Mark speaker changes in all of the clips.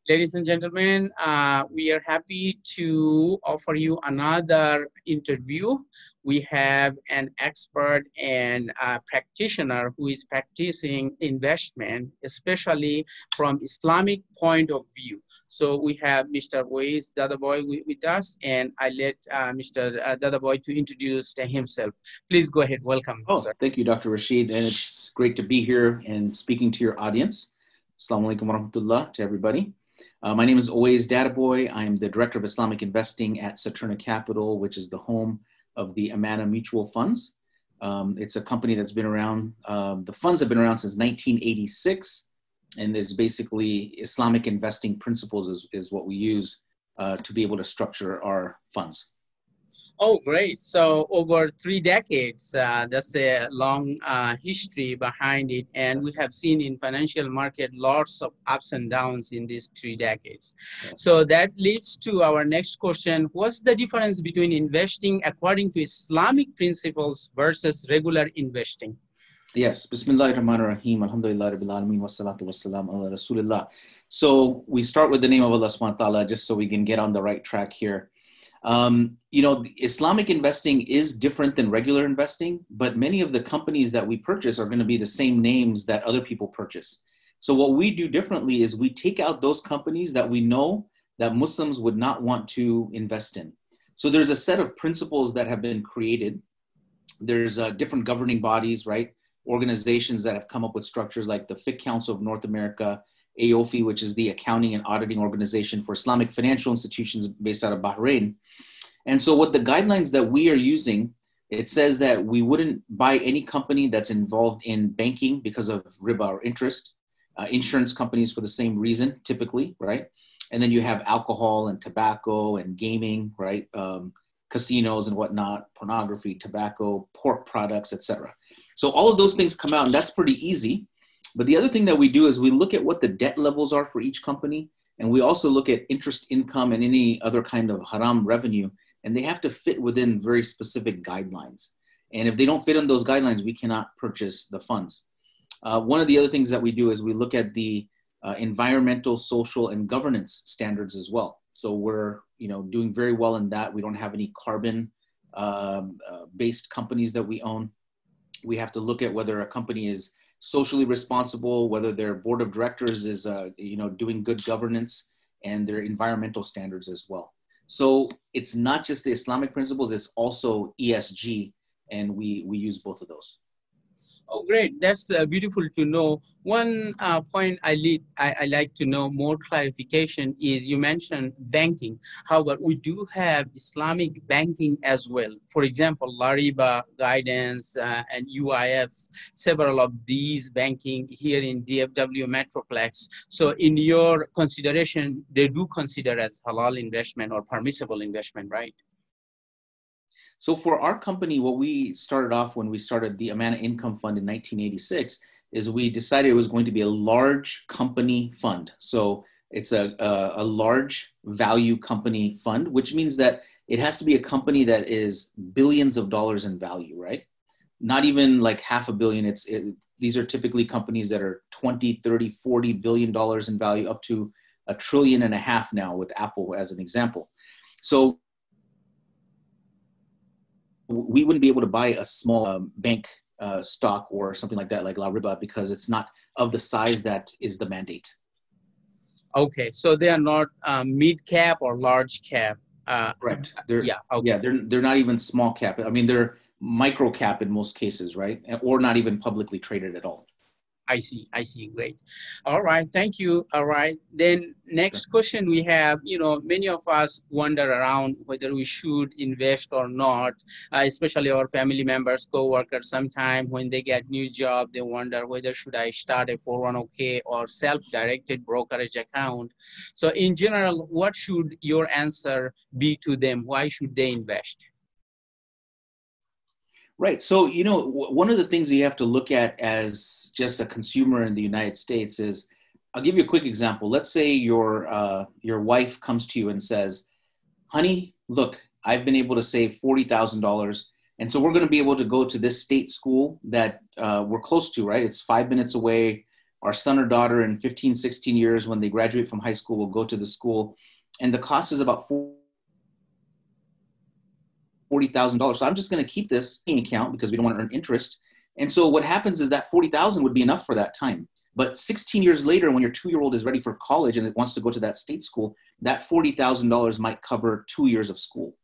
Speaker 1: Ladies and gentlemen, we are happy to offer you another interview. We have an expert and a practitioner who is practicing investment, especially from Islamic point of view. So we have Mr. Owaiz Dadabhoy with us, and I let Mr. Dadabhoy to introduce himself. Please go ahead. Welcome,
Speaker 2: Oh,
Speaker 1: sir.
Speaker 2: thank you, Dr. Rashid. And it's great to be here and speaking to your audience. Assalamu alaikum wa rahmatullah to everybody. My name is Owaiz Dadabhoy. I'm the Director of Islamic Investing at Saturna Capital, which is the home of the Amana Mutual Funds. It's a company that's been around, the funds have been around since 1986. And there's basically Islamic investing principles is what we use to be able to structure our funds.
Speaker 1: Oh, great. So over 3 decades, that's a long history behind it. And we have seen in financial market lots of ups and downs in these 3 decades. So that leads to our next question. What's the difference between investing according to Islamic principles versus regular investing?
Speaker 2: Yes, Bismillahirrahmanirrahim, Alhamdulillah Rabbil Alameen, Wassalatu Wassalam ala Rasulillah. So we start with the name of Allah subhanahu wa ta'ala just so we can get on the right track here. Islamic investing is different than regular investing, but many of the companies that we purchase are going to be the same names that other people purchase. So what we do differently is we take out those companies that we know that Muslims would not want to invest in. So there's a set of principles that have been created. There's different governing bodies, right? Organizations that have come up with structures like the Fiqh Council of North America, AOFI, which is the accounting and auditing organization for Islamic financial institutions based out of Bahrain. And so what the guidelines that we are using, it says that we wouldn't buy any company that's involved in banking because of riba or interest, insurance companies for the same reason, typically, right? And then you have alcohol and tobacco and gaming, right? Casinos and whatnot, pornography, tobacco, pork products, etc. So all of those things come out, and that's pretty easy. But the other thing that we do is we look at what the debt levels are for each company, and we also look at interest income and any other kind of haram revenue, and they have to fit within very specific guidelines. And if they don't fit in those guidelines, we cannot purchase the funds. One of the other things that we do is we look at the environmental, social, and governance standards as well. So we're doing very well in that. We don't have any carbon based companies that we own. We have to look at whether a company is socially responsible, whether their board of directors is doing good governance, and their environmental standards as well. So it's not just the Islamic principles, it's also ESG, and we use both of those.
Speaker 1: Oh, great. That's beautiful to know. One point I like to know more clarification is you mentioned banking. However, we do have Islamic banking as well. For example, Lariba guidance and UIFs, several of these banking here in DFW Metroplex. So in your consideration, they do consider as halal investment or permissible investment, right?
Speaker 2: So for our company, what we started off when we started the Amana Income Fund in 1986 is we decided it was going to be a large company fund. So it's a large value company fund, which means that it has to be a company that is billions of dollars in value, right? Not even like $500 million. These are typically companies that are 20, 30, 40 billion dollars in value, up to $1.5 trillion now with Apple as an example. So we wouldn't be able to buy a small bank stock or something like that, like La Riba, because it's not of the size that is the mandate.
Speaker 1: Okay, so they are not mid cap or large cap.
Speaker 2: Correct. They're not even small cap. I mean, they're micro cap in most cases, right? Or not even publicly traded at all.
Speaker 1: I see. Great. All right. Thank you. All right. Then next question we have, many of us wonder around whether we should invest or not, especially our family members, co-workers. Sometime when they get new job, they wonder whether should I start a 401k or self-directed brokerage account. So in general, what should your answer be to them? Why should they invest?
Speaker 2: Right. So, one of the things you have to look at as just a consumer in the United States is, I'll give you a quick example. Let's say your wife comes to you and says, honey, look, I've been able to save $40,000. And so we're going to be able to go to this state school that we're close to, right? It's 5 minutes away. our son or daughter in 15, 16 years, when they graduate from high school, will go to the school, and the cost is about $40,000. So I'm just going to keep this account because we don't want to earn interest. And so what happens is that $40,000 would be enough for that time. But 16 years later, when your 2-year-old is ready for college and it wants to go to that state school, that $40,000 might cover 2 years of school.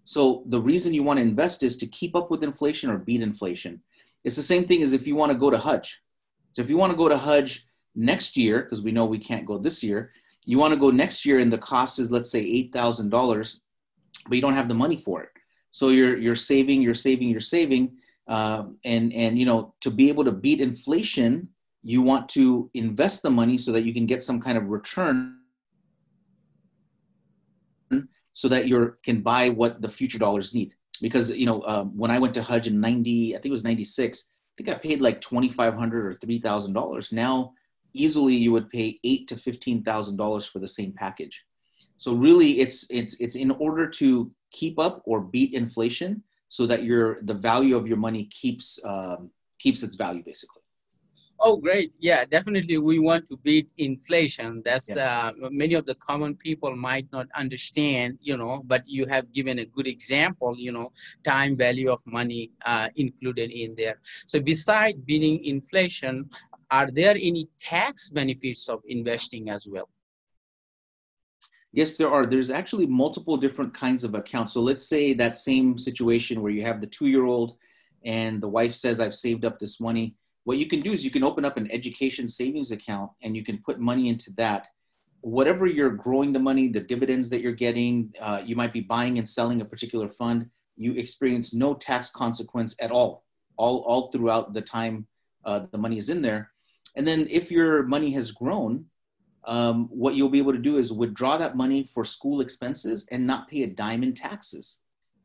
Speaker 2: So the reason you want to invest is to keep up with inflation or beat inflation. It's the same thing as if you want to go to Hajj. So if you want to go to Hajj next year, because we know we can't go this year, you want to go next year and the cost is, let's say, $8,000, but you don't have the money for it. So you're saving, and you know, to be able to beat inflation, you want to invest the money so that you can get some kind of return, so that you can buy what the future dollars need. Because you know, when I went to Hajj in I think it was 96, I think I paid like $2,500 or $3,000. Now, easily you would pay $8,000 to $15,000 for the same package. So really, it's in order to keep up or beat inflation, so that the value of your money keeps its value, basically.
Speaker 1: Oh, great. Yeah, definitely. We want to beat inflation. That's many of the common people might not understand, you know, but you have given a good example, you know, time value of money included in there. So besides beating inflation, are there any tax benefits of investing as well?
Speaker 2: Yes, there are. There's actually multiple different kinds of accounts. So let's say that same situation where you have the 2-year-old and the wife says, I've saved up this money. What you can do is you can open up an education savings account and you can put money into that. Whatever you're growing the money, the dividends that you're getting, you might be buying and selling a particular fund, you experience no tax consequence at all throughout the time the money is in there. And then if your money has grown, what you'll be able to do is withdraw that money for school expenses and not pay a dime in taxes.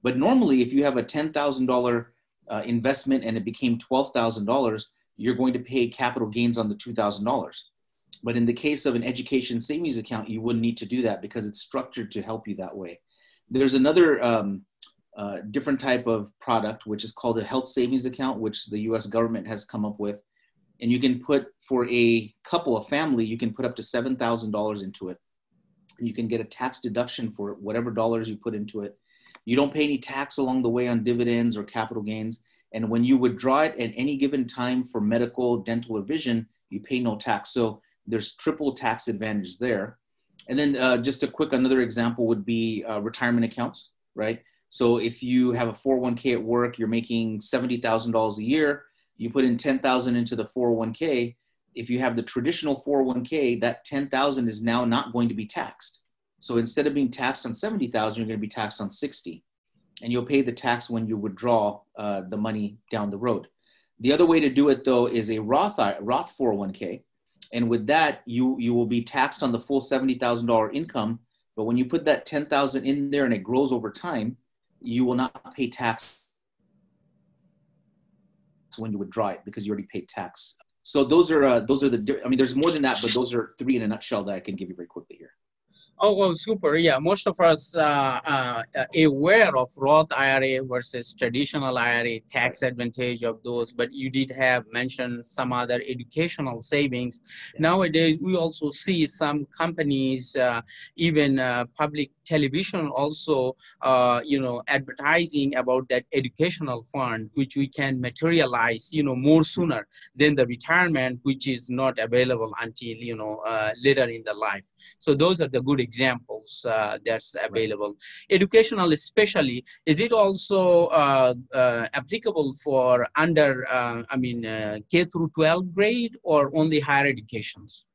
Speaker 2: But normally, if you have a $10,000 investment and it became $12,000, you're going to pay capital gains on the $2,000. But in the case of an education savings account, you wouldn't need to do that because it's structured to help you that way. There's another different type of product, which is called a health savings account, which the US government has come up with. And you can put, for a couple, a family, you can put up to $7,000 into it. You can get a tax deduction for whatever dollars you put into it. You don't pay any tax along the way on dividends or capital gains. And when you withdraw it at any given time for medical, dental, or vision, you pay no tax. So there's triple tax advantage there. And then just a quick, another example would be retirement accounts, right? So if you have a 401k at work, you're making $70,000 a year, you put in 10,000 into the 401k. If you have the traditional 401k, that 10,000 is now not going to be taxed. So instead of being taxed on 70,000, you're going to be taxed on 60. And you'll pay the tax when you withdraw the money down the road. The other way to do it, though, is a Roth 401k. And with that, you will be taxed on the full $70,000 income. But when you put that 10,000 in there and it grows over time, you will not pay tax when you withdraw it because you already paid tax. So those are the, I mean, there's more than that, but those are three in a nutshell that I can give you very quickly here.
Speaker 1: Oh, well, super. Yeah, most of us aware of Roth IRA versus traditional IRA, tax advantage of those, but you did have mentioned some other educational savings. Nowadays, we also see some companies, even public television also, you know, advertising about that educational fund, which we can materialize, you know, more sooner than the retirement, which is not available until, you know, later in the life. So those are the good examples that's available. Educational especially, is it also applicable for under, K through 12 grade or only higher educations?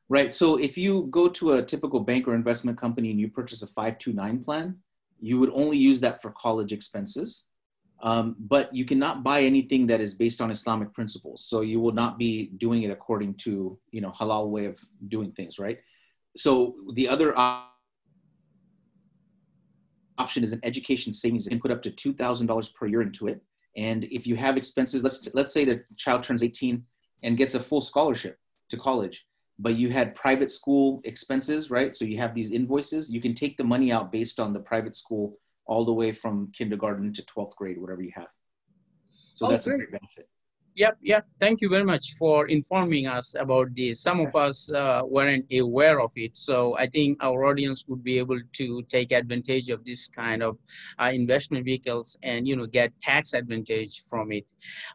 Speaker 2: Right. So if you go to a typical bank or investment company and you purchase a 529 plan, you would only use that for college expenses. But you cannot buy anything that is based on Islamic principles. So you will not be doing it according to, you know, halal way of doing things, right? So the other option is an education savings. You can put up to $2,000 per year into it. And if you have expenses, let's say the child turns 18 and gets a full scholarship to college, but you had private school expenses, right? So you have these invoices, you can take the money out based on the private school all the way from kindergarten to 12th grade, whatever you have. So that's a great benefit.
Speaker 1: Yep, yep. Thank you very much for informing us about this. Some of us weren't aware of it, so I think our audience would be able to take advantage of this kind of investment vehicles and get tax advantage from it.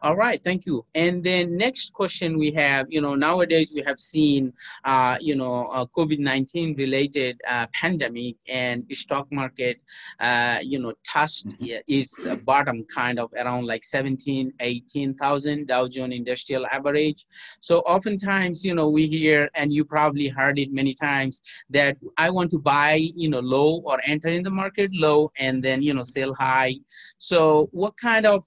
Speaker 1: All right, thank you. And then next question we have, nowadays we have seen, COVID-19 related pandemic and stock market, touched its bottom kind of around like 17, 18,000 Dow Jones Industrial Average. So oftentimes, we hear, and you probably heard it many times, that I want to buy, low or enter in the market low and then, sell high. So what kind of,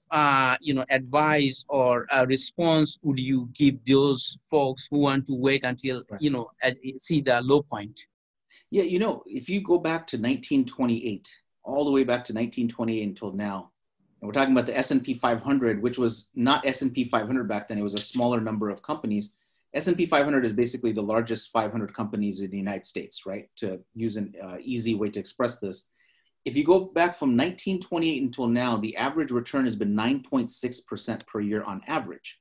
Speaker 1: advice or response would you give those folks who want to wait until, see the low point?
Speaker 2: Yeah, if you go back to 1928, all the way back to 1928 until now, and we're talking about the S&P 500, which was not S&P 500 back then, it was a smaller number of companies. S&P 500 is basically the largest 500 companies in the United States, right? To use an easy way to express this. If you go back from 1928 until now, the average return has been 9.6% per year on average.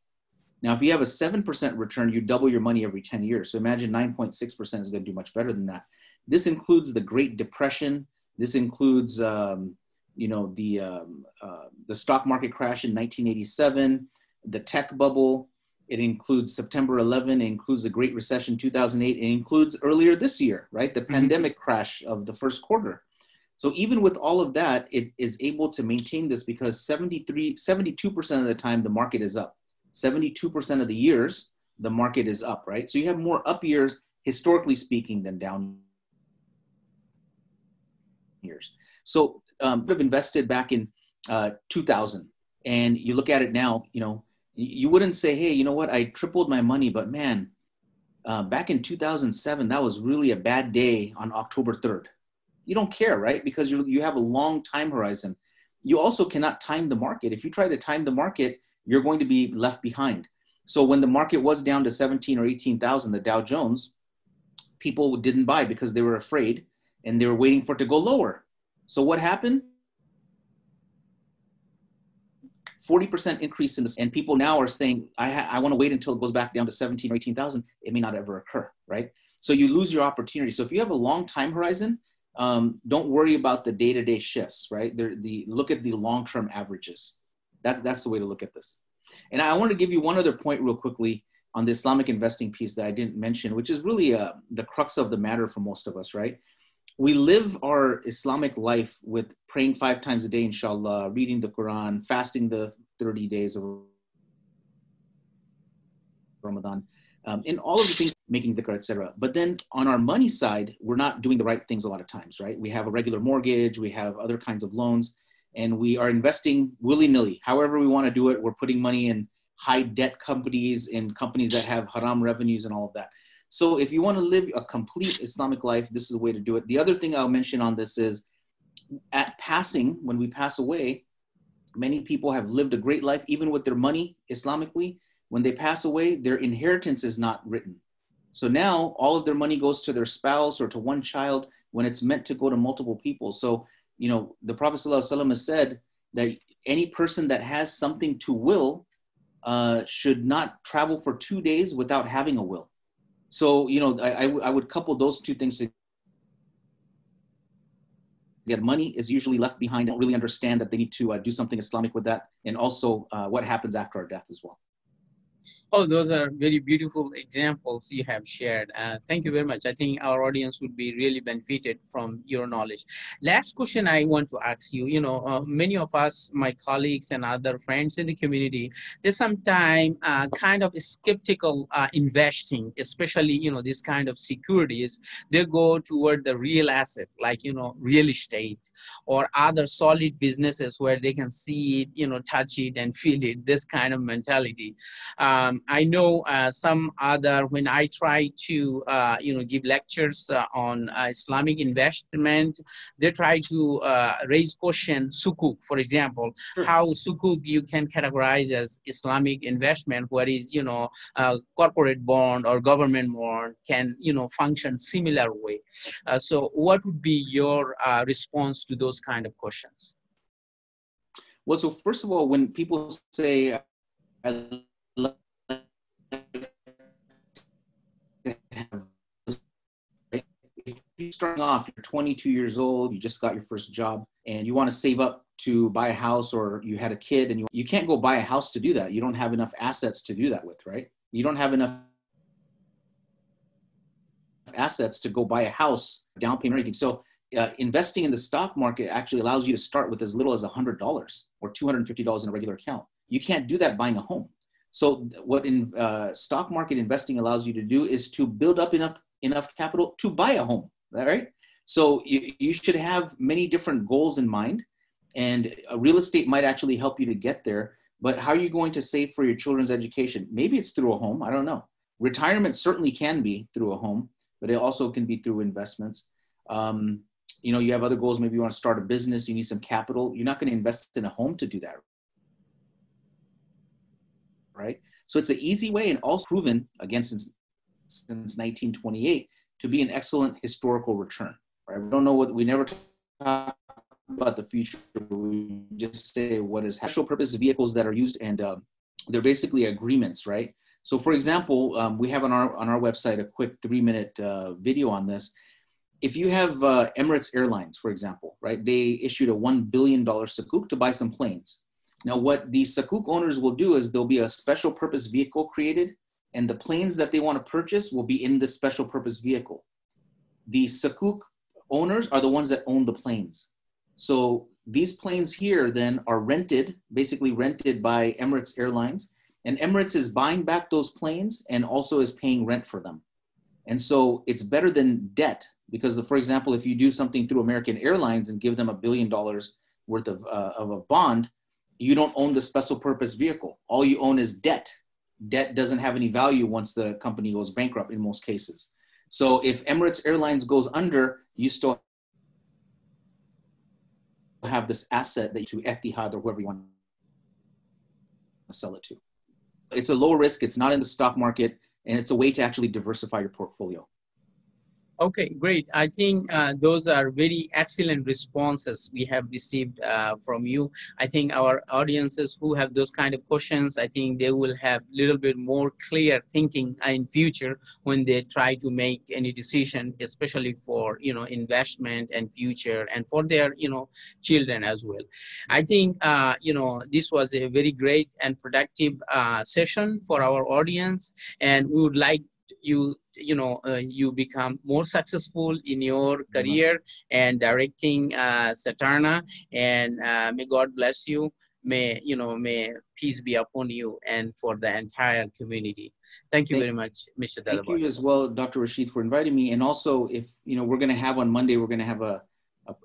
Speaker 2: Now, if you have a 7% return, you double your money every 10 years. So imagine 9.6% is going to do much better than that. This includes the Great Depression. This includes, the stock market crash in 1987, the tech bubble. It includes September 11. It includes the Great Recession 2008. It includes earlier this year, right? The pandemic crash of the first quarter. So even with all of that, it is able to maintain this because 72% of the time the market is up. 72% of the years, the market is up, right? So you have more up years, historically speaking, than down years. So I've invested back in 2000, and you look at it now, you wouldn't say, hey, you know what, I tripled my money, but man, back in 2007, that was really a bad day on October 3rd. You don't care, right? Because you have a long time horizon. You also cannot time the market. If you try to time the market, you're going to be left behind. So when the market was down to 17 or 18,000, the Dow Jones, people didn't buy because they were afraid and they were waiting for it to go lower. So what happened? 40% increase in this, and people now are saying, I want to wait until it goes back down to 17 or 18,000. It may not ever occur, right? So you lose your opportunity. So if you have a long time horizon, don't worry about the day-to-day shifts, right? Look at the long-term averages. That's the way to look at this. And I want to give you one other point real quickly on the Islamic investing piece that I didn't mention, which is really the crux of the matter for most of us, right? We live our Islamic life with praying 5 times a day, inshallah, reading the Quran, fasting the 30 days of Ramadan, and all of the things, making dhikr, etc. But then on our money side, we're not doing the right things a lot of times, right? We have a regular mortgage, we have other kinds of loans, and we are investing willy-nilly. However we want to do it, we're putting money in high debt companies, in companies that have haram revenues and all of that. So if you want to live a complete Islamic life, this is the way to do it. The other thing I'll mention on this is, at passing, when we pass away, many people have lived a great life, even with their money Islamically. When they pass away, their inheritance is not written. So now all of their money goes to their spouse or to one child when it's meant to go to multiple people. So, the Prophet ﷺ has said that any person that has something to will should not travel for 2 days without having a will. So, I would couple those two things together. Money is usually left behind. Don't really understand that they need to do something Islamic with that. And also what happens after our death as well.
Speaker 1: Oh, those are very beautiful examples you have shared. Thank you very much. I think our audience would be really benefited from your knowledge. Last question I want to ask you, many of us, my colleagues and other friends in the community, there's sometimes kind of skeptical investing, especially, this kind of securities. They go toward the real asset, like, real estate or other solid businesses where they can see it, touch it and feel it, this kind of mentality. I know some other, when I try to, give lectures on Islamic investment, they try to raise question Sukuk, for example, how Sukuk you can categorize as Islamic investment, whereas, corporate bond or government bond can, function similar way. So what would be your response to those kind of questions?
Speaker 2: Well, so first of all, when people say, I you're starting off, you're 22 years old, you just got your first job, and you want to save up to buy a house, or you had a kid, and you can't go buy a house to do that. You don't have enough assets to do that with, right? You don't have enough assets to go buy a house, down payment or anything. So investing in the stock market actually allows you to start with as little as $100 or $250 in a regular account. You can't do that buying a home. So what stock market investing allows you to do is to build up enough capital to buy a home, right? So you should have many different goals in mind, and real estate might actually help you to get there. But how are you going to save for your children's education? Maybe it's through a home, I don't know. Retirement certainly can be through a home, but it also can be through investments. You know, you have other goals. Maybe you want to start a business, you need some capital. You're not going to invest in a home to do that, right? So it's an easy way, and also proven again since 1928 to be an excellent historical return, right? We don't know what, we never talk about the future. We just say what is special purpose vehicles that are used, and they're basically agreements, right? So for example, we have on our website a quick 3-minute video on this. If you have Emirates Airlines, for example, right, they issued a $1 billion Sukuk to buy some planes. Now, what the Sukuk owners will do is there'll be a special purpose vehicle created, and the planes that they want to purchase will be in this special purpose vehicle. The Sukuk owners are the ones that own the planes. So these planes here then are rented, basically rented by Emirates Airlines, and Emirates is buying back those planes and also is paying rent for them. And so it's better than debt, because for example, if you do something through American Airlines and give them $1 billion worth of a bond, you don't own the special purpose vehicle. All you own is debt. Debt doesn't have any value once the company goes bankrupt in most cases. So if Emirates Airlines goes under, you still have this asset that you Etihad or whoever you want to sell it to. It's a low risk, it's not in the stock market, and it's a way to actually diversify your portfolio.
Speaker 1: Okay, great. I think those are very excellent responses we have received from you. I think our audiences who have those kind of questions, I think they will have a little bit more clear thinking in future when they try to make any decision, especially for, you know, investment and future, and for their, you know, children as well. I think, you know, this was a very great and productive session for our audience, and we would like you become more successful in your career and directing Saturna, and may God bless you. May peace be upon you and for the entire community. Thank you very much, Mr. Dadabhoy.
Speaker 2: Thank you as well, Dr. Rashid, for inviting me. And also, if we're going to have on Monday, we're going to have a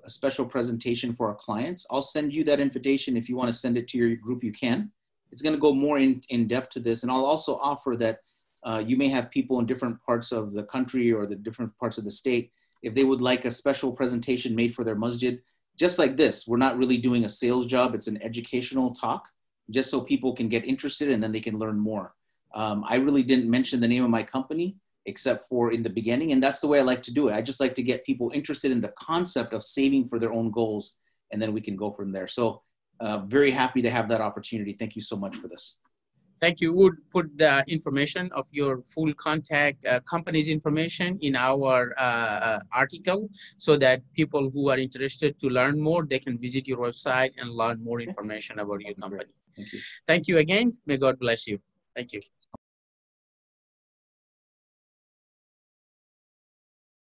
Speaker 2: special presentation for our clients. I'll send you that invitation. If you want to send it to your group, you can. It's going to go more in depth to this, and I'll also offer that you may have people in different parts of the country or the different parts of the state, if they would like a special presentation made for their masjid, just like this. We're not really doing a sales job. It's an educational talk, just so people can get interested and then they can learn more. I really didn't mention the name of my company except for in the beginning, and that's the way I like to do it. I just like to get people interested in the concept of saving for their own goals, and then we can go from there. So very happy to have that opportunity. Thank you so much for this.
Speaker 1: Thank you. We'll put the information of your full contact company's information in our article, so that people who are interested to learn more, they can visit your website and learn more information about your company.
Speaker 2: Thank you.
Speaker 1: Thank you again. May God bless you. Thank you.